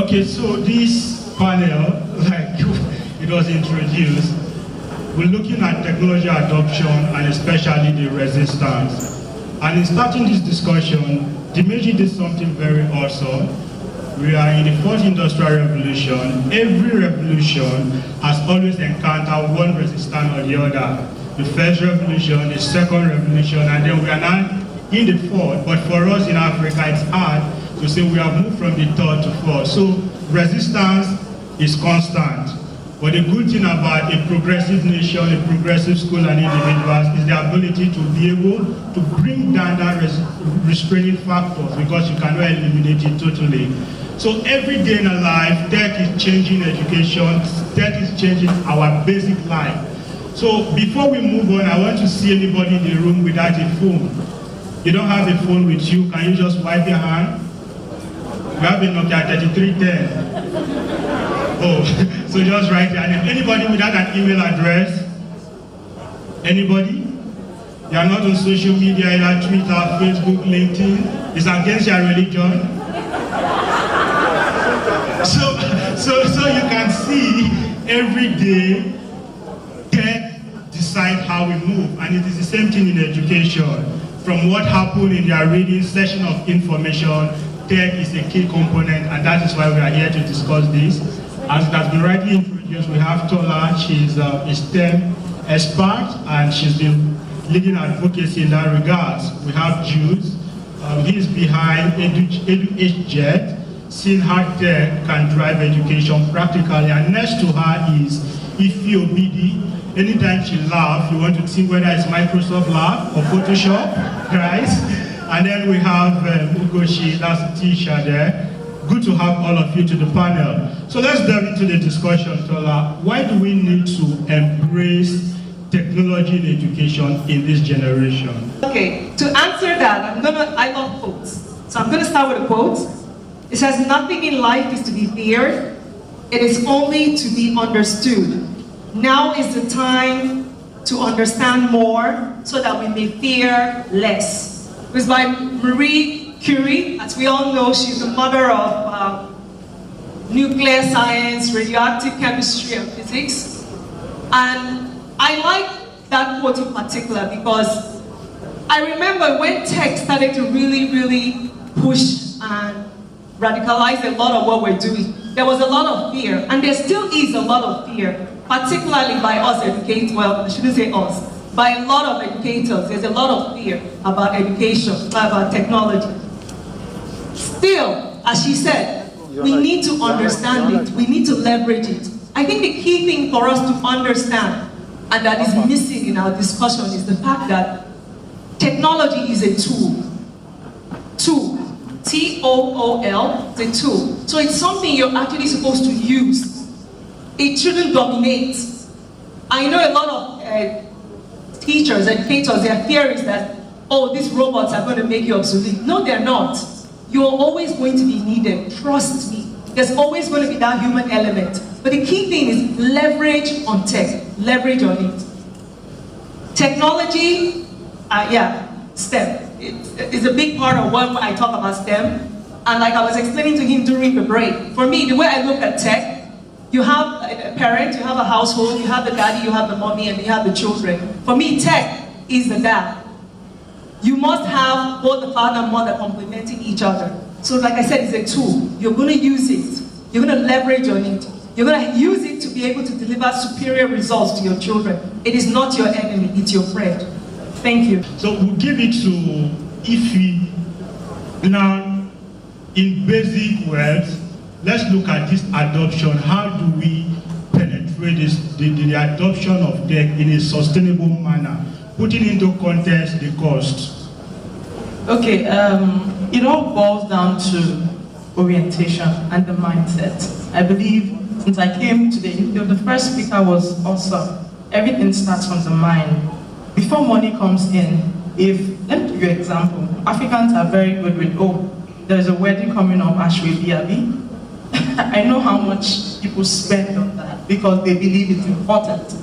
Okay, so this panel, like it was introduced, we're looking at technology adoption and especially the resistance. And in starting this discussion, Dimeji did something very awesome. We are in the fourth industrial revolution. Every revolution has always encountered one resistance or the other. The first revolution, the second revolution, and then we are now in the fourth. But for us in Africa, it's hard to say we have moved from the third to fourth. So resistance is constant. But the good thing about a progressive nation, a progressive school and individuals is the ability to be able to bring down that restraining factors, because you cannot eliminate it totally. So every day in our life, tech is changing education, tech is changing our basic life. So before we move on, I want to see anybody in the room without a phone. You don't have a phone with you, can you just wipe your hand? You have a Nokia 3310. Oh, so just write your name. Anybody without an email address? Anybody? You are not on social media, either Twitter, Facebook, LinkedIn. It's against your religion. So you can see every day tech decide how we move, and it is the same thing in education. From what happened in their reading session of information, tech is a key component, and that is why we are here to discuss this. As it has been rightly introduced, we have Tola. She's a STEM expert, and she's been leading advocacy in that regards. We have Jude. He is behind EduHjet, seeing how tech can drive education practically. And next to her is Ifi Obidi. Anytime she laughs, you want to see whether it's Microsoft Laugh or Photoshop, right? And then we have Ugochi, that's Tisha there. Good to have all of you to the panel. So let's delve into the discussion, Tola. Why do we need to embrace technology in education in this generation? Okay, to answer that, I love quotes. So I'm gonna start with a quote. It says, "Nothing in life is to be feared. It is only to be understood. Now is the time to understand more so that we may fear less." It was by Marie Curie. As we all know, she's the mother of nuclear science, radioactive chemistry, and physics. And I like that quote in particular because I remember when tech started to really push and radicalize a lot of what we're doing, there was a lot of fear, and there still is a lot of fear, particularly by us educators. Well, I shouldn't say us, by a lot of educators. There's a lot of fear about education, about technology. Still, as she said, we need to understand it. We need to leverage it. I think the key thing for us to understand, and that is missing in our discussion, is the fact that technology is a tool. Tool. T-O-O-L, it's a tool. So it's something you're actually supposed to use. It shouldn't dominate. I know a lot of teachers, educators, their fear is that, oh, these robots are going to make you obsolete. No, they're not. You're always going to be needed. Trust me. There's always going to be that human element. But the key thing is leverage on tech. Leverage on it. Technology, STEM. It's a big part of when I talk about STEM. And like I was explaining to him during the break, for me, the way I look at tech, you have a parent, you have a household, you have the daddy, you have the mommy, and you have the children. For me, tech is the dad. You must have both the father and mother complementing each other. So like I said, it's a tool. You're going to use it. You're going to leverage on it. You're going to use it to be able to deliver superior results to your children. It is not your enemy, it's your friend. Thank you. So we'll give it to Ifi. Now, in basic words, let's look at this adoption. How do we penetrate the adoption of tech in a sustainable manner, putting into context the cost? Okay, it all boils down to orientation and the mindset. I believe since I came today, the first speaker was awesome. Everything starts from the mind. Before money comes in, let me give you an example. Africans are very good with, there's a wedding coming up, Ashwebi Abi. I know how much people spend on that because they believe it's important.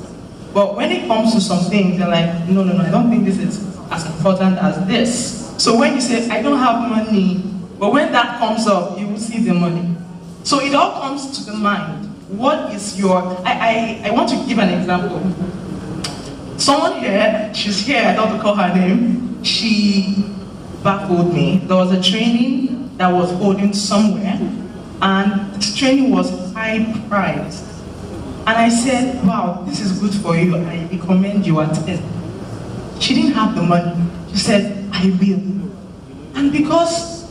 But when it comes to some things, they're like, no, I don't think this is as important as this. So when you say, I don't have money, but when that comes up, you will see the money. So it all comes to the mind. What is your, I want to give an example. Someone here, she's here, I don't want to call her name, she baffled me. There was a training that was holding somewhere, and this training was high priced. And I said, wow, this is good for you, I recommend you attend. She didn't have the money. She said, I will. And because,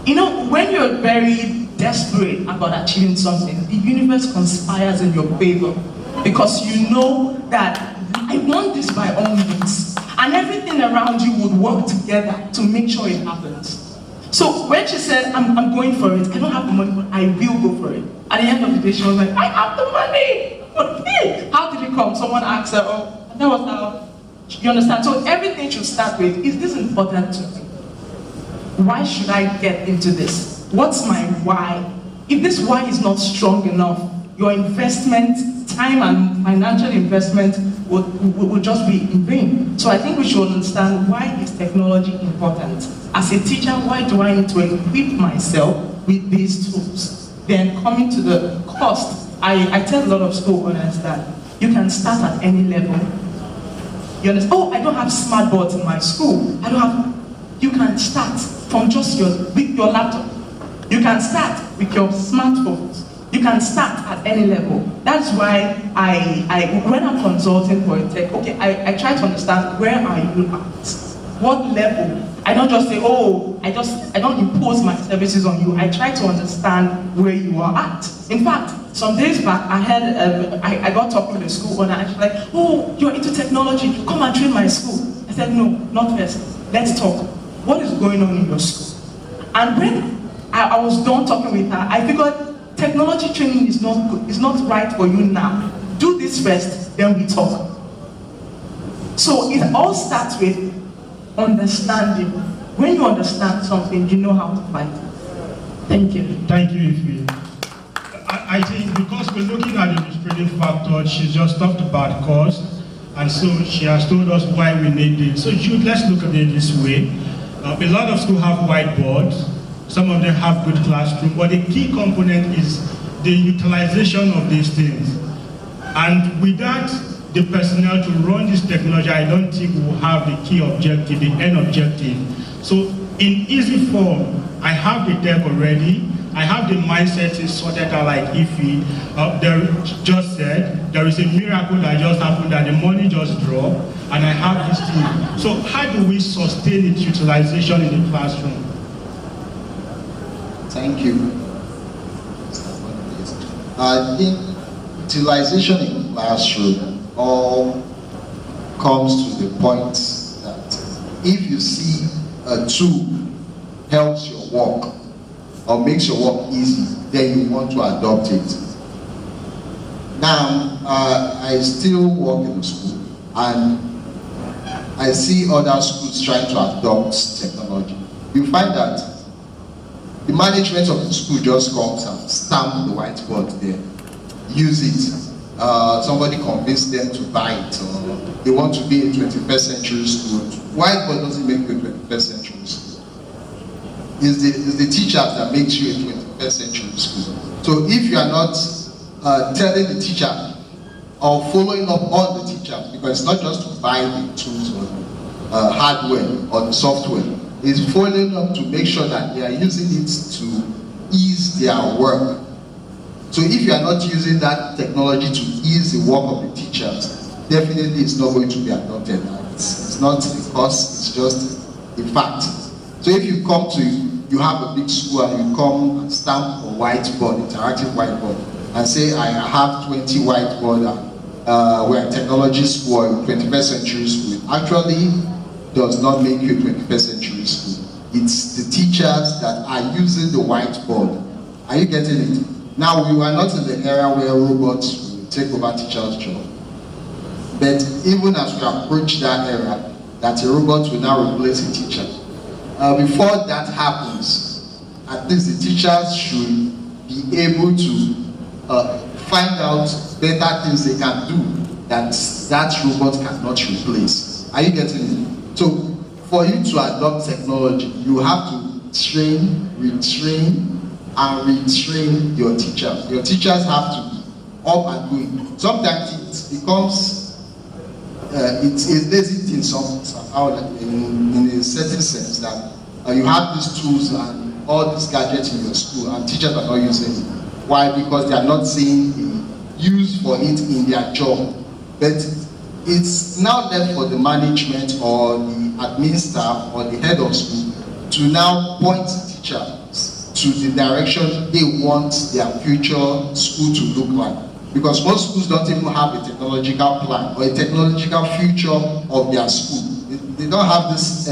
you know, when you're very desperate about achieving something, the universe conspires in your favor, because you know that I want this by all means, and everything around you would work together to make sure it happens. So when she said, I'm going for it, I don't have the money, but I will go for it. At the end of the day, she was like, I have the money, but hey, how did it come? Someone asked her, oh, that was how, you understand? So everything should start with, is this important to me? Why should I get into this? What's my why? If this why is not strong enough, your investment, time and financial investment would just be in vain. So I think we should understand, why is technology important? As a teacher, why do I need to equip myself with these tools? Then coming to the cost, I tell a lot of school owners that you can start at any level. You understand? Oh, I don't have smart boards in my school. You can start from just with your laptop. You can start with your smartphones. You can start at any level. That's why when I'm consulting for a tech, okay, I try to understand, where are you at? What level? I don't just say, oh, I don't impose my services on you. I try to understand where you are at. In fact, some days back, I got talking with a school owner, and she's like, oh, you're into technology, come and train my school. I said, no, not first. Let's talk. What is going on in your school? And when I was done talking with her, I figured technology training is not good, it's not right for you now. Do this first, then we talk. So it all starts with understanding. When you understand something, you know how to fight it. Thank you. Thank you, Ife. I think because we're looking at the illustrative factor, she just talked about cost, and so she has told us why we need it. So let's look at it this way. A lot of schools have whiteboards. Some of them have good classroom, but the key component is the utilization of these things. And without the personnel to run this technology, I don't think we will have the key objective, the end objective. So in easy form, I have the tech already. I have the mindset is sorted out like Ife there just said. There is a miracle that just happened, that the money just dropped, and I have this thing. So how do we sustain its utilization in the classroom? Thank you. I think utilization in classroom all comes to the point that if you see a tool helps your work or makes your work easy, then you want to adopt it. Now, I still work in the school, and I see other schools trying to adopt technology. You find that the management of the school just comes and stamp the whiteboard there, use it. Somebody convinced them to buy it, or they want to be a 21st century school. Whiteboard doesn't make you a 21st century school. It's the teachers that makes you a 21st century school. So if you are not telling the teacher or following up on the teacher, because it's not just to buy the tools or hardware or the software, is following up to make sure that they are using it to ease their work. So if you are not using that technology to ease the work of the teachers, definitely it's not going to be adopted. It's not a cost, it's just a fact. So if you come to, you have a big school and you come and stamp a whiteboard, interactive whiteboard, and say I have 20 whiteboard and we're a technology school or 21st century school, actually does not make you a 21st century school. It's the teachers that are using the whiteboard. Are you getting it? Now, we were not in the era where robots will take over teachers' job. But even as we approach that era, that a robot will now replace a teacher. Before that happens, at least the teachers should be able to find out better things they can do that robot cannot replace. Are you getting it? So, for you to adopt technology, you have to train, retrain, and retrain your teachers. Your teachers have to be up and going. Sometimes it becomes it's a lazy thing somehow in a certain sense that you have these tools and all these gadgets in your school and teachers are not using it. Why? Because they are not seeing the use for it in their job. But it's now left for the management or the admin staff or the head of school to now point teachers to the direction they want their future school to look like. Because most schools don't even have a technological plan or a technological future of their school. They don't have this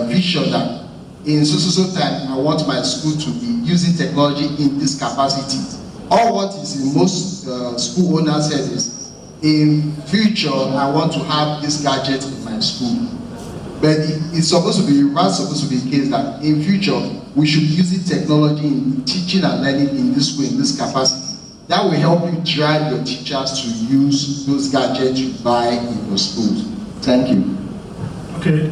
vision that in so time I want my school to be using technology in this capacity. All what is in most school owners said is, in future I want to have this gadget in my school. But it's supposed to be, rather supposed to be the case that in future we should be using technology in teaching and learning in this way, in this capacity. That will help you drive your teachers to use those gadgets you buy in your schools. Thank you. Okay.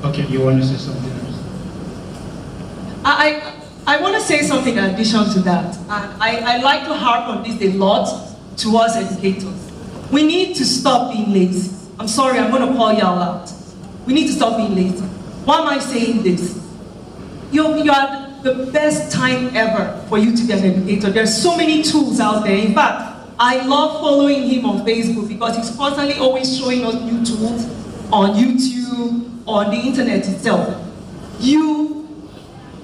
Okay, you want to say something else? I want to say something in addition to that. And I like to harp on this a lot to us educators. We need to stop being lazy. I'm sorry, I'm going to call y'all out. We need to stop being lazy. Why am I saying this? You are the best time ever for you to be an educator. There's so many tools out there. In fact, I love following him on Facebook because he's constantly always showing us new tools on YouTube, on the internet itself. You,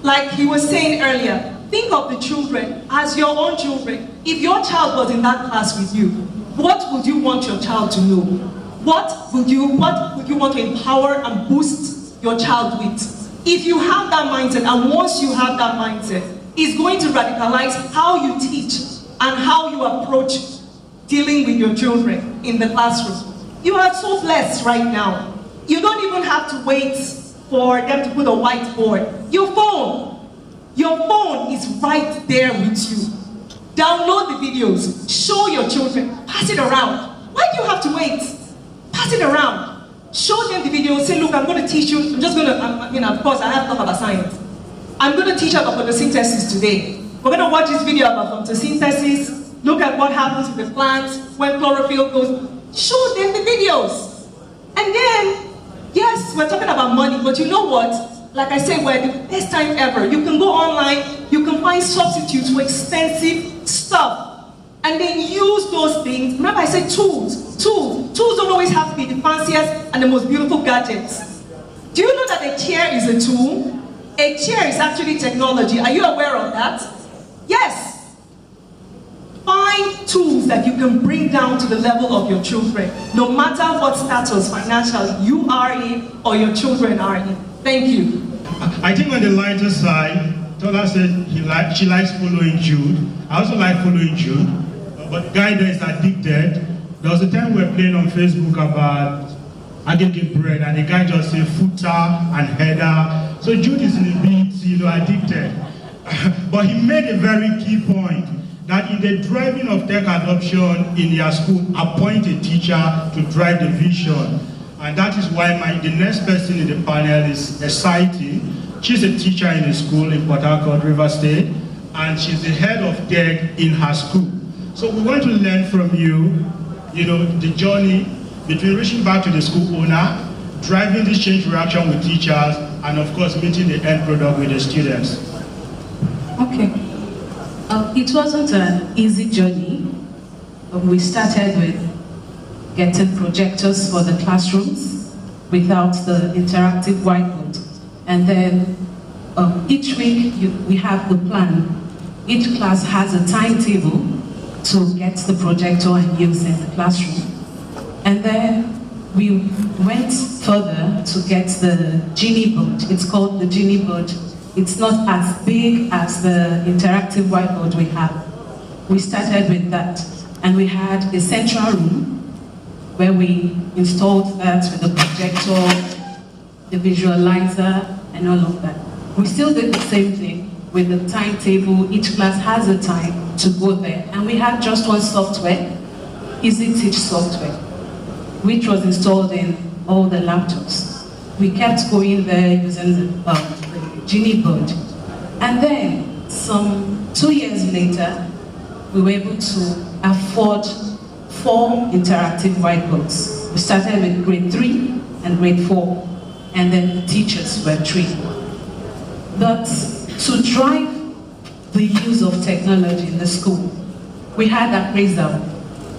like he was saying earlier, think of the children as your own children. If your child was in that class with you, what would you want your child to know? What would you want to empower and boost your child with? If you have that mindset, and once you have that mindset, it's going to radicalize how you teach and how you approach dealing with your children in the classroom. You are so blessed right now. You don't even have to wait for them to put a whiteboard. Your phone is right there with you. Download the videos, show your children, pass it around. Why do you have to wait? Pass it around. Show them the video, say, look, I'm going to teach you, of course, I have to talk about science. I'm going to teach you about photosynthesis today. We're going to watch this video about photosynthesis, look at what happens with the plants, when chlorophyll goes. Show them the videos. And then, yes, we're talking about money, but you know what? Like I said, we're the best time ever. You can go online, you can find substitutes for expensive stuff. And then use those things. Remember I said tools. Tools don't always have to be the fanciest and the most beautiful gadgets. Do you know that a chair is a tool? A chair is actually technology. Are you aware of that? Yes. Find tools that you can bring down to the level of your children, no matter what status financially you are in or your children are in. Thank you. I think on the lighter side, Tola said she likes following Jude. I also like following Jude. But guy there is addicted. There was a time we were playing on Facebook about agege bread, and the guy just said footer and header. So Jude is in a bit, addicted. But he made a very key point that in the driving of tech adoption in their school, appoint a teacher to drive the vision. And that is why the next person in the panel is exciting. She's a teacher in a school in Port Harcourt, River State, and she's the head of tech in her school. So we want to learn from you, the journey between reaching back to the school owner, driving this change reaction with teachers, and of course meeting the end product with the students. Okay. It wasn't an easy journey. We started with getting projectors for the classrooms without the interactive whiteboard. And then each week we have the plan. Each class has a timetable to get the projector and use in the classroom. And then we went further to get the Genie board. It's called the Genie board. It's not as big as the interactive whiteboard we have. We started with that. And we had a central room where we installed that with the projector, the visualizer, and all of that. We still did the same thing with the timetable. Each class has a time to go there. And we had just one software, Easy Teach software, which was installed in all the laptops. We kept going there using the Genie board. And then Some 2 years later, we were able to afford 4 interactive whiteboards. We started with grade 3 and grade 4, and then the teachers were trained. But to drive the use of technology in the school, we had appraisal.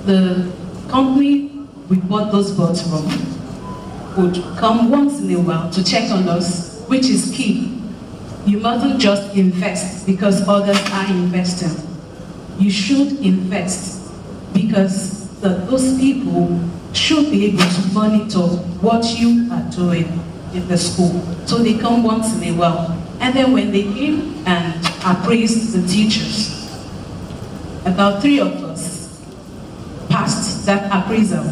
The company we bought those boards from would come once in a while to check on us, which is key. You mustn't just invest because others are investing. You should invest because those people should be able to monitor what you are doing in the school. So they come once in a while. And then when they came and appraised the teachers, about 3 of us passed that appraisal.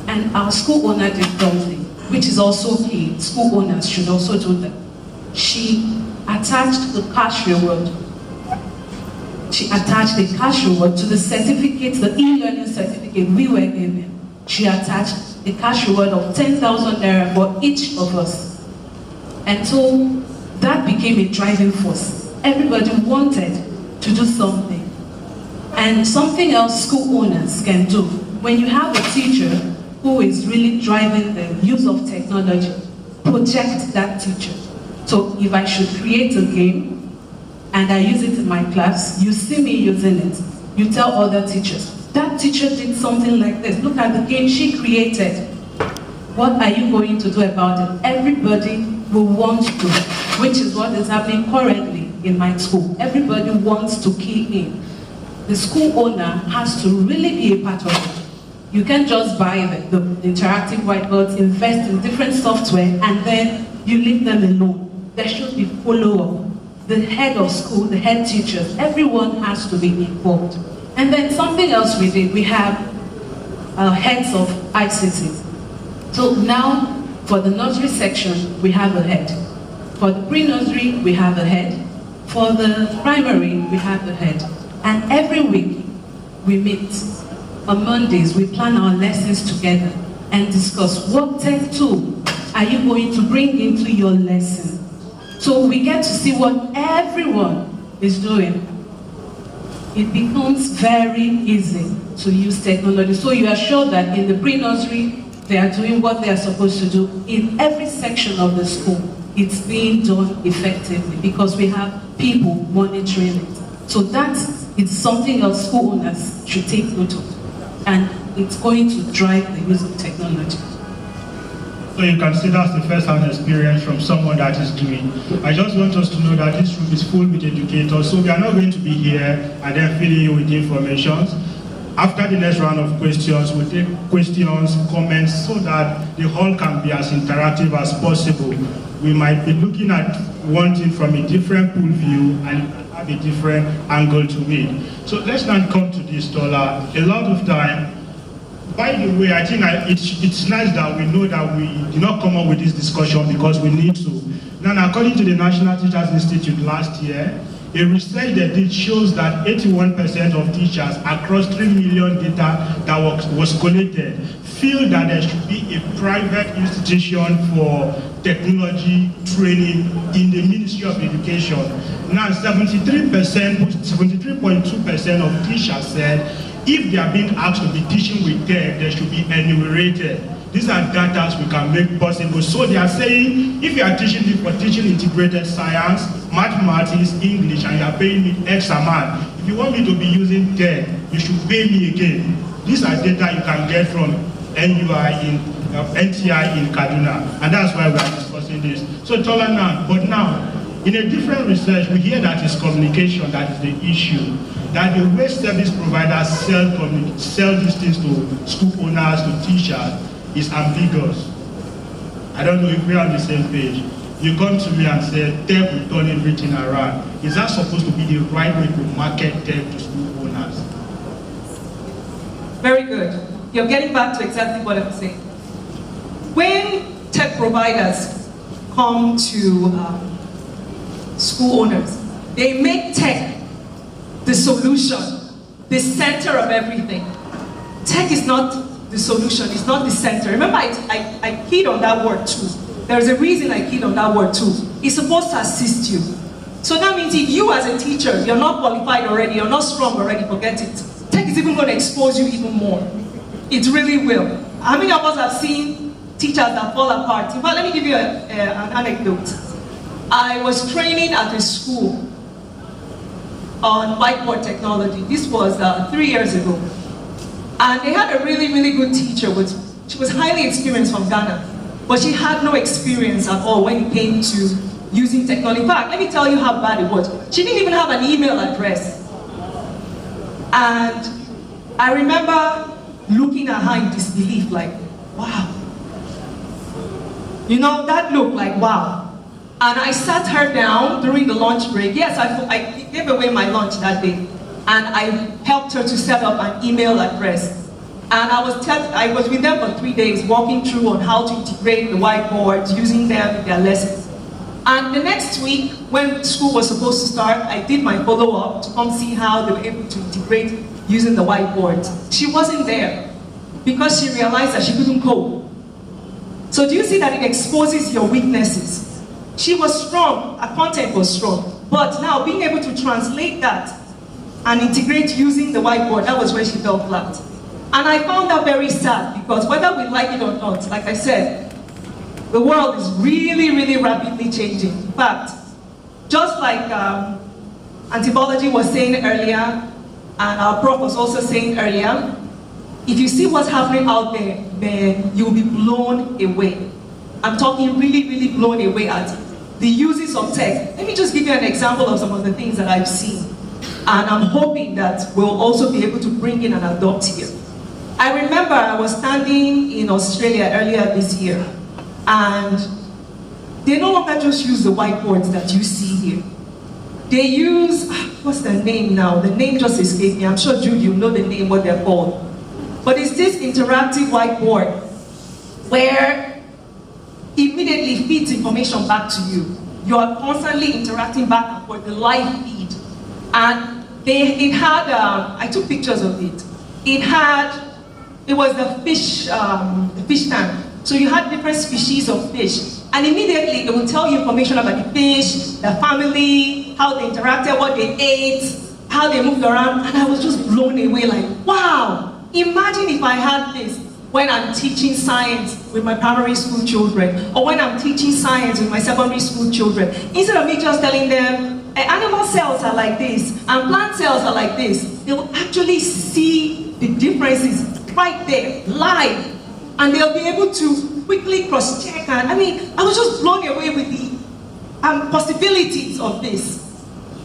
And our school owner did something, which is also key. School owners should also do that. She attached the cash reward. She attached the cash reward to the certificate, the e-learning certificate we were given. She attached the cash reward of 10,000 naira for each of us. And so that became a driving force. Everybody wanted to do something. And something else school owners can do. When you have a teacher who is really driving the use of technology, project that teacher. So if I should create a game and I use it in my class, you see me using it, you tell other teachers, that teacher did something like this. Look at the game she created. What are you going to do about it? Everybody will want to, which is what is happening currently in my school. Everybody wants to key in. The school owner has to really be a part of it. You can't just buy the interactive whiteboards, invest in different software, and then you leave them alone. There should be follow-up. The head of school, the head teachers, everyone has to be involved. And then something else we did, we have heads of ICT. So now, for the nursery section, we have a head. For the pre-nursery, we have a head. For the primary, we have a head. And every week, we meet. On Mondays, we plan our lessons together and discuss what tech tool are you going to bring into your lesson. So we get to see what everyone is doing. It becomes very easy to use technology. So you are sure that in the pre-nursery, they are doing what they are supposed to do. In every section of the school, it's being done effectively because we have people monitoring it. So that is something else school owners should take note of. And it's going to drive the use of technology. So you can see that's the first-hand experience from someone that is doing. I just want us to know that this room is full with educators, so we are not going to be here and then filling you with information. After the next round of questions, we'll take questions, comments, so that the hall can be as interactive as possible. We might be looking at one thing from a different pool view and have a different angle to it. So let's now come to this, Tola. A lot of time, by the way, I think it's nice that we know that we did not come up with this discussion because we need to. Now, according to the National Teachers Institute last year, a research they did shows that 81% of teachers across 3 million data that was collected feel that there should be a private institution for technology training in the Ministry of Education. Now, 73.2% of teachers said if they are being asked to be teaching with tech, they should be enumerated. These are data we can make possible. So they are saying, if you are teaching for teaching integrated science, mathematics, English, and you are paying me X amount, if you want me to be using tech, you should pay me again. These are data you can get from NTI in Kaduna, and that's why we are discussing this. So Tola now, but now, in a different research, we hear that it's communication that is the issue. That the way service providers sell these things to school owners, to teachers, is ambiguous. I don't know if we're on the same page. You come to me and say, tech will turn everything around. Is that supposed to be the right way to market tech to school owners? Very good. You're getting back to exactly what I'm saying. When tech providers come to school owners, they make tech the solution, the center of everything. Tech is not the solution, it's not the center. Remember, I keyed on that word too. There's a reason I keyed on that word too. It's supposed to assist you. So that means if you as a teacher, you're not qualified already, you're not strong already, forget it. Tech is even going to expose you even more. It really will. How many of us have seen teachers that fall apart? In fact, let me give you an anecdote. I was training at a school on whiteboard technology. This was 3 years ago. And they had a really, really good teacher. She was highly experienced from Ghana, but she had no experience at all when it came to using technology. In fact, let me tell you how bad it was. She didn't even have an email address. And I remember looking at her in disbelief, like, wow. You know, that looked like, wow. And I sat her down during the lunch break. Yes, I gave away my lunch that day. And I helped her to set up an email address. And I was with them for 3 days, walking through on how to integrate the whiteboards, using them in their lessons. And the next week, when school was supposed to start, I did my follow-up to come see how they were able to integrate using the whiteboards. She wasn't there because she realized that she couldn't cope. So do you see that it exposes your weaknesses? She was strong, her content was strong, but now being able to translate that and integrate using the whiteboard, that was where she fell flat. And I found that very sad because whether we like it or not, like I said, the world is really, really rapidly changing. In fact, just like Antibology was saying earlier, and our prof was also saying earlier, if you see what's happening out there, man, you'll be blown away. I'm talking really, really blown away at the uses of tech. Let me just give you an example of some of the things that I've seen. And I'm hoping that we'll also be able to bring in and adopt here. I remember I was standing in Australia earlier this year, and they no longer just use the whiteboards that you see here. They use, what's the name now? The name just escaped me. I'm sure, Jude, you know the name, what they're called. But it's this interactive whiteboard where immediately feeds information back to you. You are constantly interacting back and forth, the live feed. And it had, I took pictures of it. It was the fish tank. So you had different species of fish. And immediately it will tell you information about the fish, the family, how they interacted, what they ate, how they moved around. And I was just blown away, like, wow. Imagine if I had this when I'm teaching science with my primary school children, or when I'm teaching science with my secondary school children. Instead of me just telling them, animal cells are like this, and plant cells are like this, they'll actually see the differences right there, live. And they'll be able to quickly cross-check. And I mean, I was just blown away with the possibilities of this.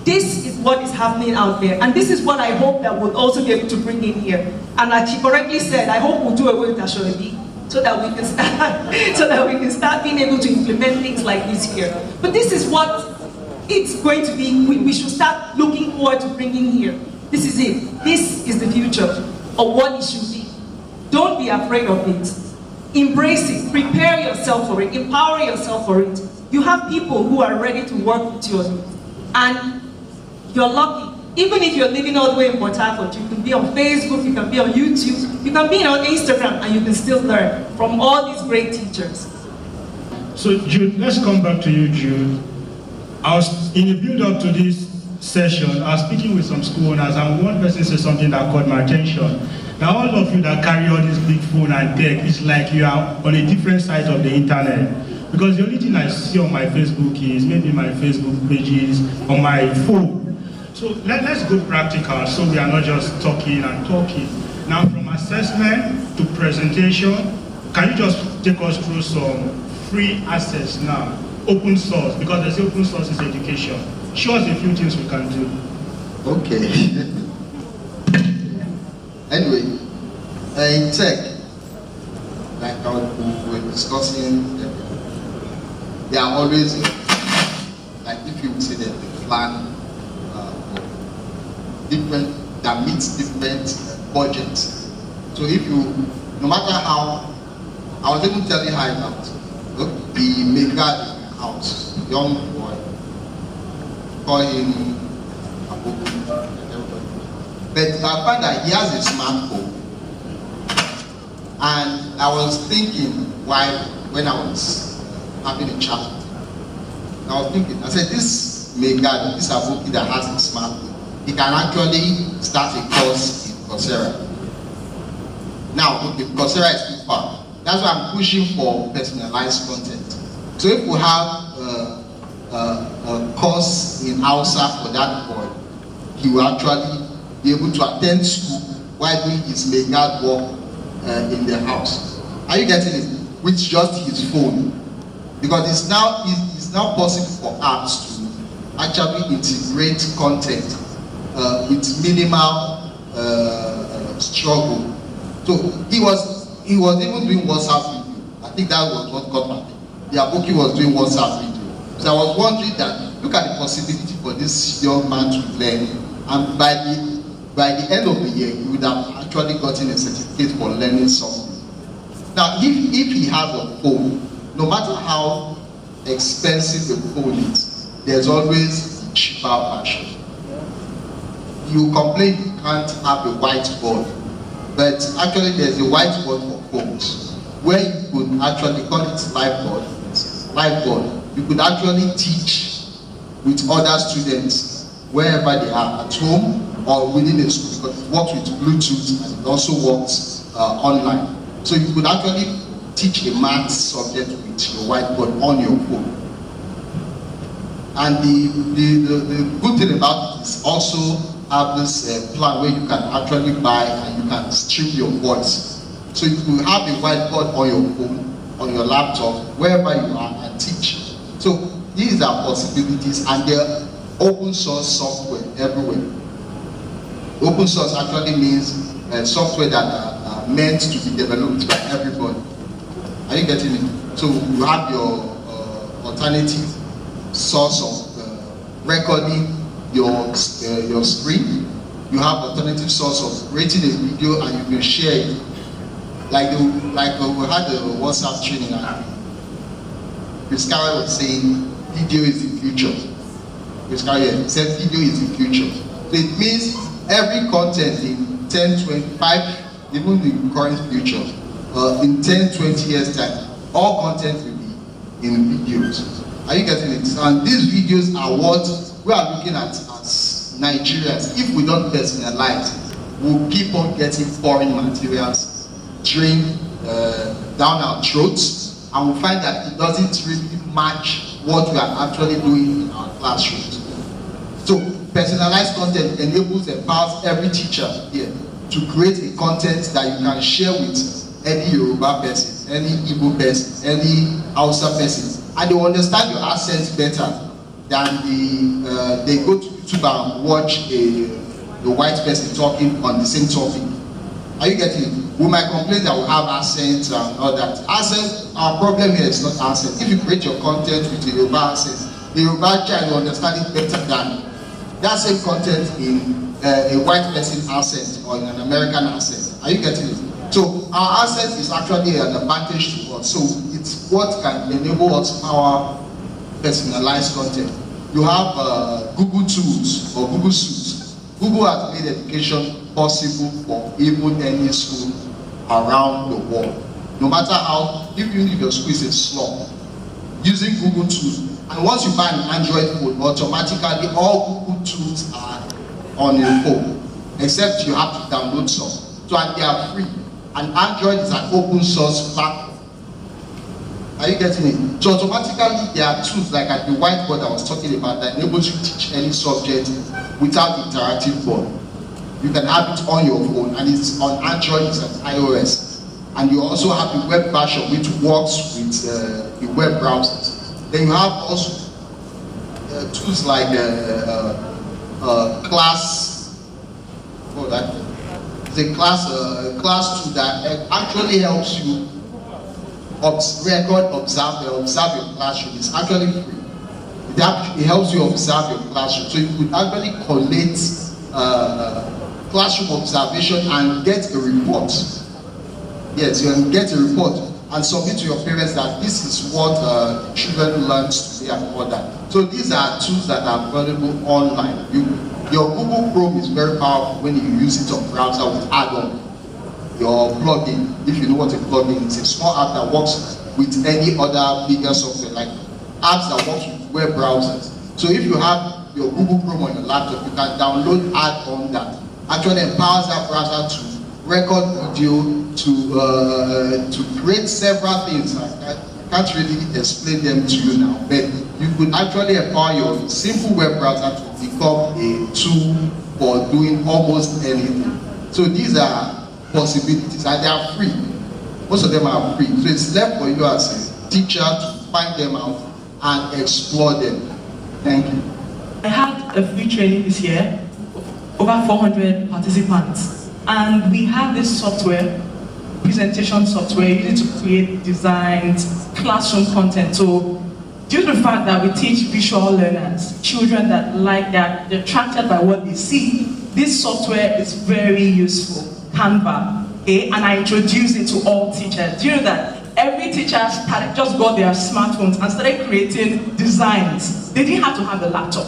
This is what is happening out there. And this is what I hope that we'll also be able to bring in here. And like she correctly said, I hope we'll do away with Ashodi so that we can start being able to implement things like this here. But this is what it's going to be. We should start looking forward to bringing here. This is it. This is the future of what it should be. Don't be afraid of it. Embrace it. Prepare yourself for it. Empower yourself for it. You have people who are ready to work with you. And you're lucky. Even if you're living all the way in Port Harcourt, you can be on Facebook, you can be on YouTube, you can be on Instagram, and you can still learn from all these great teachers. So Jude, let's come back to you, Jude. I was in the build-up to this session, I was speaking with some school owners, and one person said something that caught my attention. Now all of you that carry all this big phone and tech, it's like you are on a different side of the internet. Because the only thing I see on my Facebook is maybe my Facebook pages on my phone. So let's go practical so we are not just talking and talking. Now from assessment to presentation, can you just take us through some free access now? Open source, because there's open source is education. Show us a few things we can do. Okay. Anyway, in tech, like we were discussing, they are always, like if you say that the plan different, that meets different budgets. So if you, no matter how, I was even telling her about the maker in my house, young boy, call him Abubu, but I found that he has a smartphone. And I was thinking when I was having a chat with him, I was thinking, I said, this Megad, this Aboki that has a smartphone, he can actually start a course in Coursera. Now, okay, Coursera is too far. That's why I'm pushing for personalized content. So if we have a course in Hausa for that boy, he will actually be able to attend school while doing his Megad work in the house. Are you getting it? With just his phone. Because it's now possible for apps to actually integrate content with minimal struggle. So he was even doing WhatsApp video. I think that was what got my thing. The Aboki was doing WhatsApp video. So I was wondering that, look at the possibility for this young man to learn, and by the end of the year, he would have actually gotten a certificate for learning something. Now, if he has a phone, no matter how expensive the phone is, there's always a cheaper version. You complain you can't have a whiteboard, but actually there's a whiteboard for phones, where you could actually call it liveboard. You could actually teach with other students wherever they are, at home or within the school, because it works with Bluetooth and it also works online. So you could actually teach a math subject with your whiteboard on your phone. And the good thing about it is also have this plan where you can actually buy and you can stream your voice. So you could have a whiteboard on your phone, on your laptop, wherever you are, and teach. So these are possibilities, and there are open source software everywhere. Open source actually means software that are meant to be developed by everybody. Are you getting it? So you have your alternative source of recording your screen. You have alternative source of creating a video and you can share it. Like we had the WhatsApp training, and Chris Carroll was saying video is the future. Chris Carroll said video is the future. So it means every content in 10, 25, even the current future, in 10, 20 years time, all content will be in videos. Are you getting it? And these videos are what we are looking at as Nigerians. If we don't personalize it, we'll keep on getting foreign materials drained down our throats, and we'll find that it doesn't really match what we are actually doing in our classrooms. So personalized content empowers every teacher here to create a content that you can share with any Yoruba person, any Igbo person, any Hausa person, and they will understand your accent better than they go to YouTube and watch a white person talking on the same topic. Are you getting it? We might complain that we have accents and all that. Accent, our problem here is not accent. If you create your content with a Yoruba accent, the Yoruba child will understand it better than that same content in a white person accent or in an American accent. Are you getting it? So our accent is actually an advantage to us. So it's what can enable us our personalized content. You have Google Tools or Google Suits. Google has made education possible for even any school around the world. No matter how, even if your school is a slum, using Google Tools. And once you buy an Android phone, automatically all Google Tools are on your phone, except you have to download some. So and they are free. And Android is an open source platform. Are you getting it? So automatically there are tools like at the whiteboard I was talking about that enables you to teach any subject without interactive board. You can have it on your phone, and it's on Android, it's on iOS. And you also have the web version which works with the web browsers. Then you have also tools like class. Oh, that the class tool that actually helps you observe your classroom. It's actually free. It helps you observe your classroom. So you could actually collate classroom observation and get a report. Yes, you can get a report and submit to your parents that this is what children learned today and all that. So these are tools that are available online. Your Google Chrome is very powerful when you use it on browser with add-on. Your plugin, if you know what a plugin is, a small app that works with any other bigger software, like apps that work with web browsers. So if you have your Google Chrome on your laptop, you can download add-on that actually empowers that browser to record video, to create several things. I can't really explain them to you now, but you could actually empower your simple web browser to become a tool for doing almost anything. So these are possibilities, and they are free. Most of them are free. So it's left for you as a teacher to find them out and explore them. Thank you. I had a free training this year, over 400 participants, and we have this software, presentation software, used to create designs, classroom content. So due to the fact that we teach visual learners, children that like that, they're attracted by what they see, this software is very useful, Canva, okay? And I introduced it to all teachers. Do you know that every teacher just got their smartphones and started creating designs? They didn't have to have a laptop.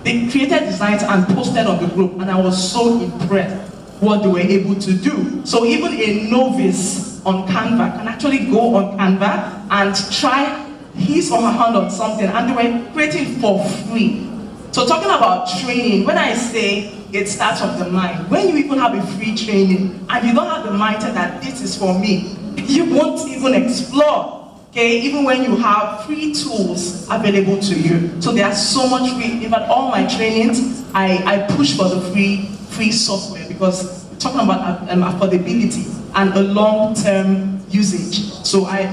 They created designs and posted on the group, and I was so impressed what they were able to do. So even a novice on Canva can actually go on Canva and try his or her hand on something, and they were creating for free. So talking about training, when I say it starts from the mind, when you even have a free training and you don't have the mindset that this is for me, you won't even explore. Okay, even when you have free tools available to you. So there's so much free. In fact, all my trainings, I push for the free software, because talking about affordability and a long-term usage. So I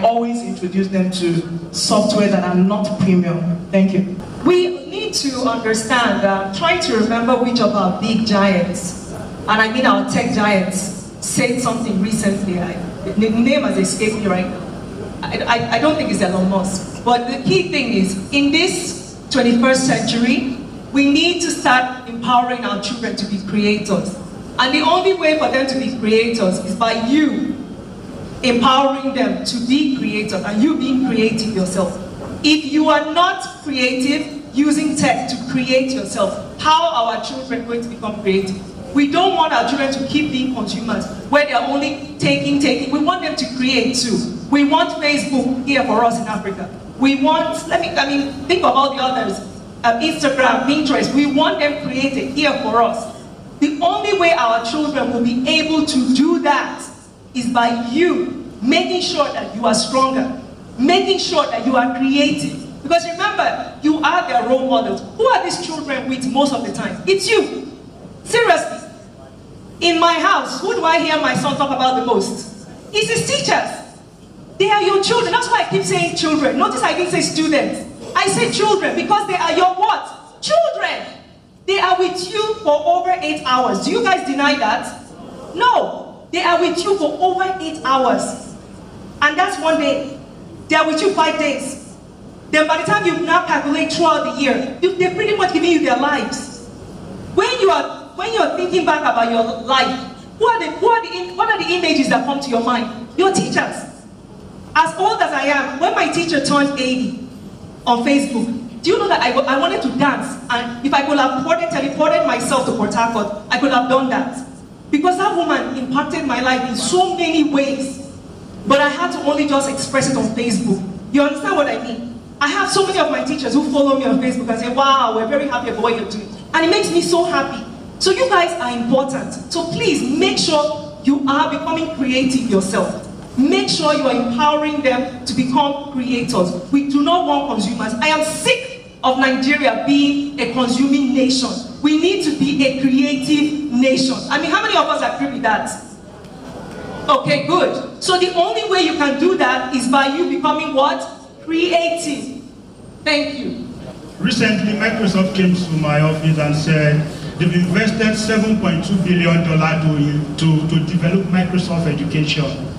always introduce them to software that are not premium. Thank you. We need to understand, trying to remember which of our big giants, and I mean our tech giants, said something recently. The name has escaped me right now. I don't think it's Elon Musk. But the key thing is, in this 21st century, we need to start empowering our children to be creators. And the only way for them to be creators is by you empowering them to be creators and you being creative yourself. If you are not creative, using tech to create yourself, how are our children going to become creative? We don't want our children to keep being consumers, where they're only taking. We want them to create too. We want Facebook here for us in Africa. We want, think of all the others, Instagram, Pinterest. We want them created here for us. The only way our children will be able to do that is by you making sure that you are stronger, making sure that you are creative. Because remember, you are their role models. Who are these children with most of the time? It's you. Seriously. In my house, who do I hear my son talk about the most? It's his teachers. They are your children. That's why I keep saying children. Notice I didn't say students. I say children because they are your what? Children. They are with you for over 8 hours. Do you guys deny that? No. They are with you for over 8 hours. And that's one day. They are with you 5 days. Then by the time you now calculate throughout the year, they're pretty much giving you their lives. When you're thinking back about your life, what are the images that come to your mind? Your teachers. As old as I am, when my teacher turned 80 on Facebook, do you know that I wanted to dance? And if I could have teleported myself to Port Harcourt, I could have done that. Because that woman impacted my life in so many ways. But I had to only just express it on Facebook. You understand what I mean? I have so many of my teachers who follow me on Facebook and say, wow, we're very happy about what you're doing. And it makes me so happy. So you guys are important. So please make sure you are becoming creative yourself. Make sure you are empowering them to become creators. We do not want consumers. I am sick of Nigeria being a consuming nation. We need to be a creative nation. I mean, how many of us agree with that? Okay, good. So the only way you can do that is by you becoming what? Creative. Thank you. Recently, Microsoft came to my office and said they've invested $7.2 billion to develop Microsoft Education.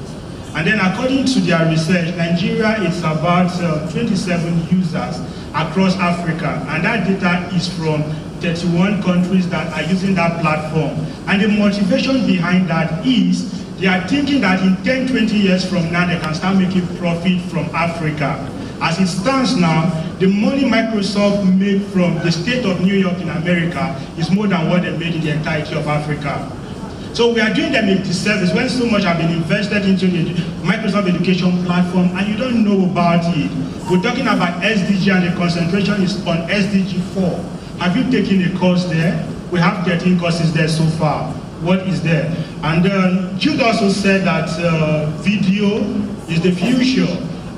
And then according to their research, Nigeria is about 27 users across Africa. And that data is from 31 countries that are using that platform. And the motivation behind that is they are thinking that in 10, 20 years from now, they can start making profit from Africa. As it stands now, the money Microsoft made from the state of New York in America is more than what they made in the entirety of Africa. So we are doing them a disservice when so much have been invested into the Microsoft Education platform and you don't know about it. We're talking about SDG and the concentration is on SDG 4. Have you taken a course there? We have 13 courses there so far. What is there? And Jude also said that video is the future.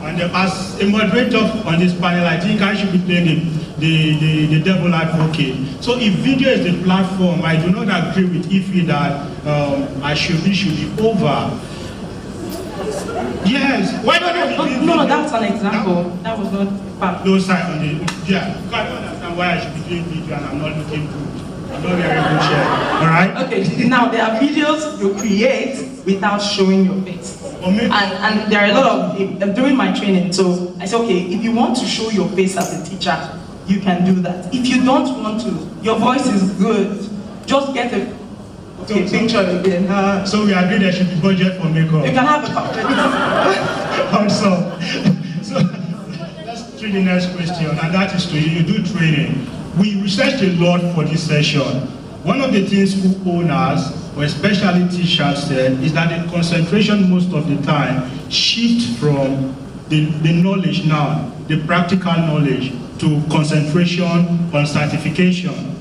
And as a moderator on this panel, I think I should be playing the devil advocate. So if video is the platform, I do not agree with Ife that should be over. Yes. Why don't you? No, that's an example. That was not part. No side on the yeah. I don't understand why I should be doing video and I'm not looking good. I'm not very good share. All right. Okay. Now there are videos you create without showing your face. And there are a lot of during my training. So I said, okay, if you want to show your face as a teacher, you can do that. If you don't want to, your voice is good. Just get a picture again. So we agree there should be budget for makeup. You can have a Also, so let's treat the next question, and that is to you do training. We researched a lot for this session. One of the things school owners, or especially teachers, said is that the concentration most of the time shifts from the knowledge now, the practical knowledge, to concentration on certification.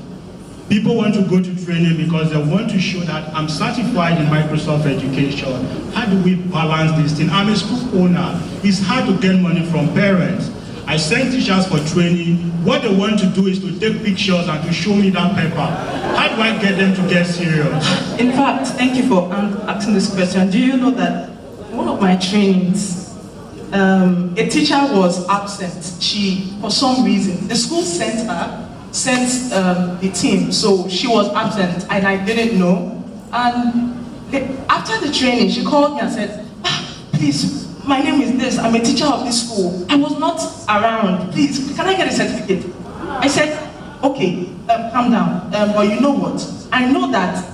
People want to go to training because they want to show that I'm certified in Microsoft Education. How do we balance this thing? I'm a school owner. It's hard to get money from parents. I send teachers for training. What they want to do is to take pictures and to show me that paper. How do I get them to get serious? In fact, thank you for asking this question. Do you know that one of my trainings, a teacher was absent. She, for some reason, the school sent the team, so she was absent and I didn't know. And after the training, she called me and said, please, my name is this, I'm a teacher of this school. I was not around, please, can I get a certificate? I said, okay, calm down, but you know what? I know that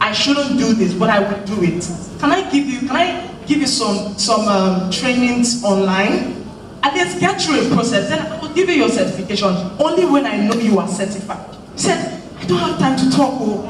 I shouldn't do this, but I will do it. Can I give you some trainings online? And let's get through a process, then I will give you your certification only when I know you are certified. He said, I don't have time to talk, no,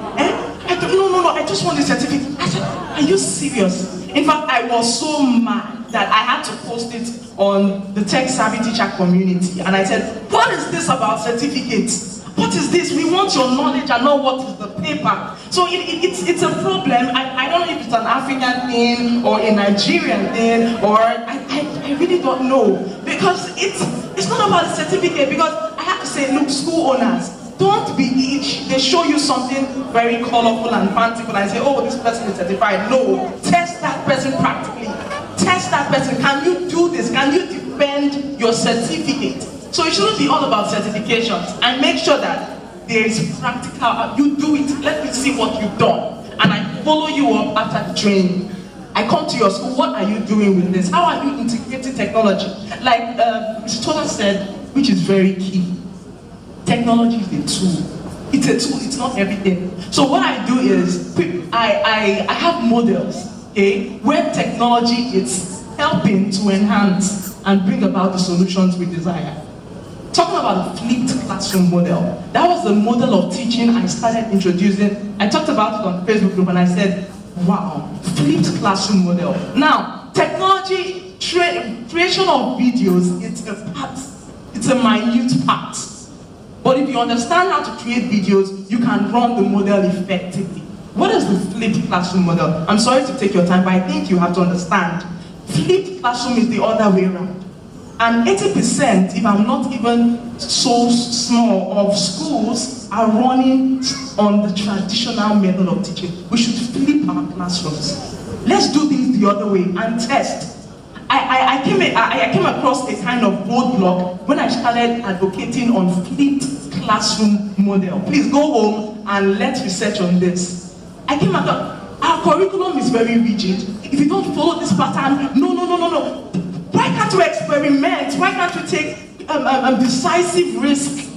I just want the certificate. I said, are you serious? In fact, I was so mad that I had to post it on the Tech Savvy Teacher community. And I said, what is this about certificates? What is this? We want your knowledge and not what is the paper. So it's a problem. I don't know if it's an African thing or a Nigerian thing, or I really don't know. Because it's not about the certificate, because I have to say, look, school owners, don't be each. They show you something very colorful and fanciful and say, oh, this person is certified. No, test that person practically. Test that person. Can you do this? Can you defend your certificate? So it shouldn't be all about certifications. And make sure that there is practical, you do it. Let me see what you've done. And I follow you up after the training. I come to your school, what are you doing with this? How are you integrating technology? Like Mr. Tola said, which is very key. Technology is a tool. It's a tool, it's not everything. So what I do is, I have models, okay, where technology is helping to enhance and bring about the solutions we desire. Talking about the flipped classroom model, that was the model of teaching I started introducing. I talked about it on the Facebook group and I said, wow, flipped classroom model. Now, technology, creation of videos, it's a part, it's a minute part. But if you understand how to create videos, you can run the model effectively. What is the flipped classroom model? I'm sorry to take your time, but I think you have to understand. Flipped classroom is the other way around. And 80%, if I'm not even so small, of schools are running on the traditional method of teaching. We should flip our classrooms. Let's do things the other way and test. I came across a kind of roadblock when I started advocating on flipped classroom model. Please go home and let's research on this. I came across, our curriculum is very rigid. If you don't follow this pattern, no. Why can't we experiment? Why can't we take decisive risk?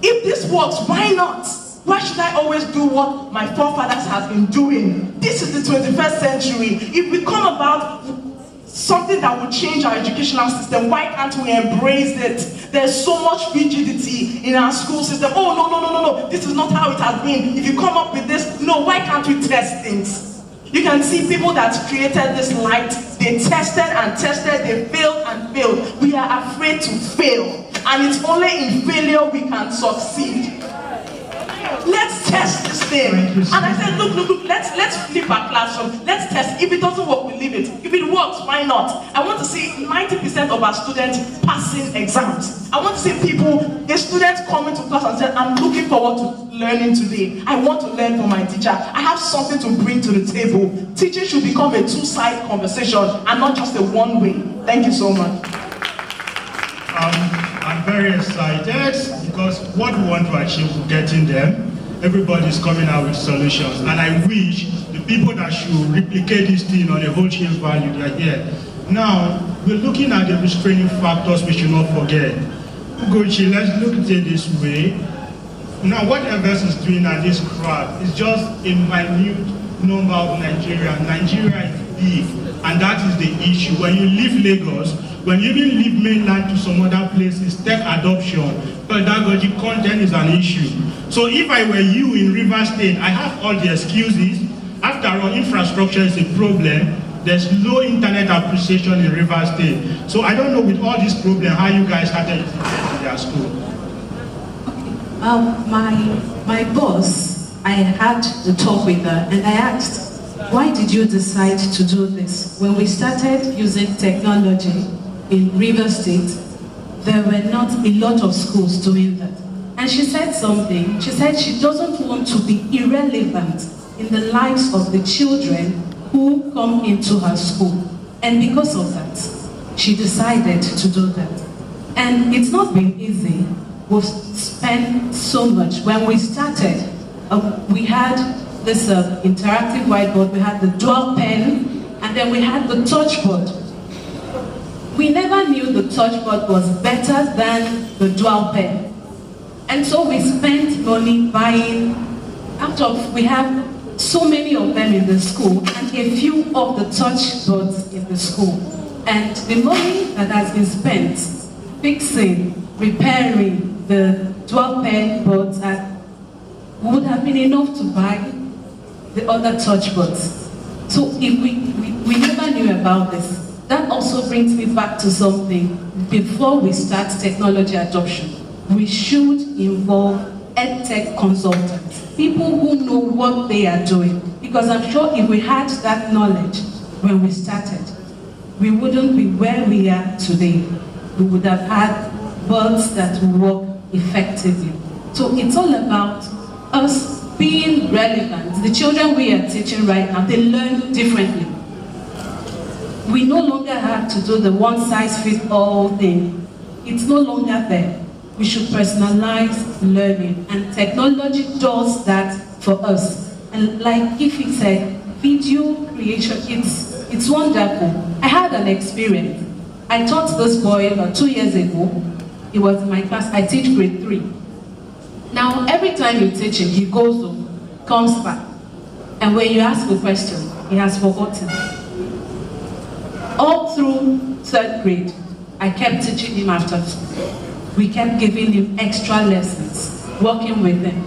If this works, why not? Why should I always do what my forefathers have been doing? This is the 21st century. If we come about something that will change our educational system. Why can't we embrace it? There's so much rigidity in our school system. Oh, no, this is not how it has been. If you come up with this, no, why can't we test things? You can see people that created this light, they tested and tested, they failed and failed. We are afraid to fail, and it's only in failure we can succeed. Let's test this thing. And I said, look, let's flip our classroom. Let's test. If it doesn't work, we leave it. If it works, why not? I want to see 90% of our students passing exams. I want to see people, a student coming to class and saying, I'm looking forward to learning today. I want to learn from my teacher. I have something to bring to the table. Teaching should become a two-side conversation and not just a one-way. Thank you so much. I'm very excited because what we want to achieve, we're getting them. Everybody's coming out with solutions, and I wish the people that should replicate this thing on a whole chain value, they are here. Now, we're looking at the restraining factors we should not forget. Ugochi, let's look at it this way. Now, what Everest is doing at this crowd is just a minute number of Nigeria. Nigeria is big, and that is the issue. When you leave Lagos, when you even leave mainland to some other places, tech adoption, pedagogy content is an issue. So if I were you in Rivers State, I have all the excuses. After all, infrastructure is a problem. There's low internet appreciation in Rivers State. So I don't know, with all this problem, how you guys started using it in their school. My boss, I had the talk with her and I asked, why did you decide to do this? When we started using technology in Rivers State, there were not a lot of schools doing that. And she said something. She said she doesn't want to be irrelevant in the lives of the children who come into her school. And because of that, she decided to do that. And it's not been easy. We've spent so much. When we started, we had this interactive whiteboard, we had the dual pen, and then we had the touchboard. We never knew the touchboard was better than the dual pen. And so we spent money buying, we have so many of them in the school, and a few of the touchboards in the school. And the money that has been spent fixing, repairing the dual pen boards would have been enough to buy the other touchboards. So if we never knew about this. That also brings me back to something. Before we start technology adoption, we should involve EdTech consultants, people who know what they are doing. Because I'm sure if we had that knowledge when we started, we wouldn't be where we are today. We would have had boards that will work effectively. So it's all about us being relevant. The children we are teaching right now, they learn differently. We no longer have to do the one-size-fits-all thing. It's no longer there. We should personalize learning, and technology does that for us. And like Ify said, video creation, it's wonderful. I had an experience. I taught this boy 2 years ago. He was in my class. I teach grade 3. Now, every time you teach him, he goes home, comes back, and when you ask a question, he has forgotten. All through 3rd grade, I kept teaching him after school. We kept giving him extra lessons, working with him.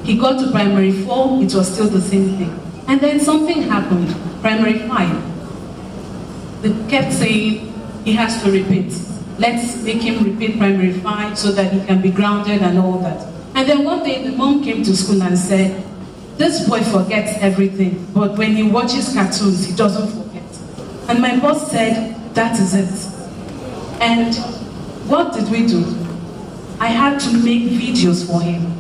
He got to primary 4, it was still the same thing. And then something happened, primary 5. They kept saying he has to repeat. Let's make him repeat primary 5 so that he can be grounded and all that. And then one day the mom came to school and said, this boy forgets everything, but when he watches cartoons, he doesn't forget. And my boss said, that is it. And what did we do? I had to make videos for him.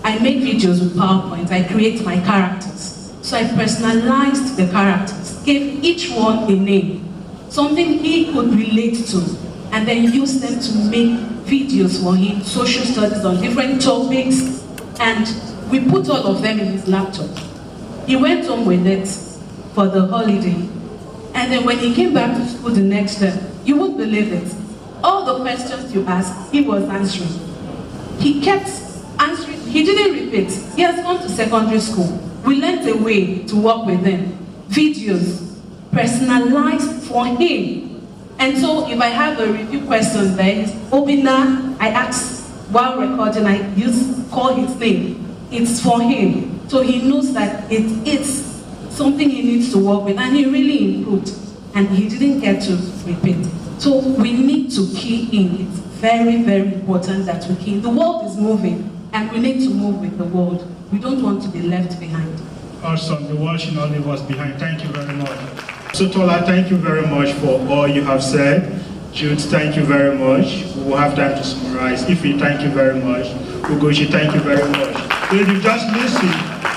I make videos with PowerPoint. I create my characters. So I personalized the characters, gave each one a name, something he could relate to, and then used them to make videos for him, social studies on different topics, and we put all of them in his laptop. He went home with it for the holiday. And then when he came back to school the next day, you won't believe it. All the questions you asked, he was answering. He kept answering. He didn't repeat. He has gone to secondary school. We learned a way to work with him. Videos, personalized for him. And so if I have a review question there, Obina, I ask while recording, I call his name. It's for him. So he knows that it's something he needs to work with, and he really improved. And he didn't get to repeat. So we need to key in. It's very, very important that we key in. The world is moving, and we need to move with the world. We don't want to be left behind. Awesome. The world should not leave us behind. Thank you very much. So Tola, thank you very much for all you have said. Jude, thank you very much. We will have time to summarize. Ife, thank you very much. Ugochi, thank you very much. So if you just listen,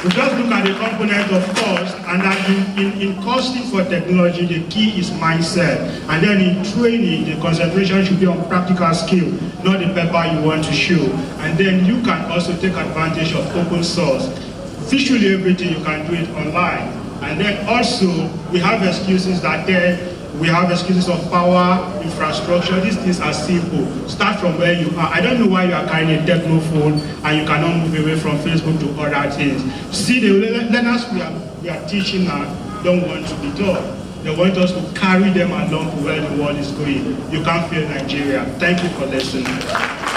you just look at the component of cost, and that in costing for technology, the key is mindset. And then in training, the concentration should be on practical skill, not the paper you want to show. And then you can also take advantage of open source. Visually everything, you can do it online. And then also, we have excuses we have excuses of power, infrastructure. These things are simple. Start from where you are. I don't know why you are carrying a techno phone and you cannot move away from Facebook to other things. See, the learners we are teaching now don't want to be taught. They want us to carry them along to where the world is going. You can't fail Nigeria. Thank you for listening.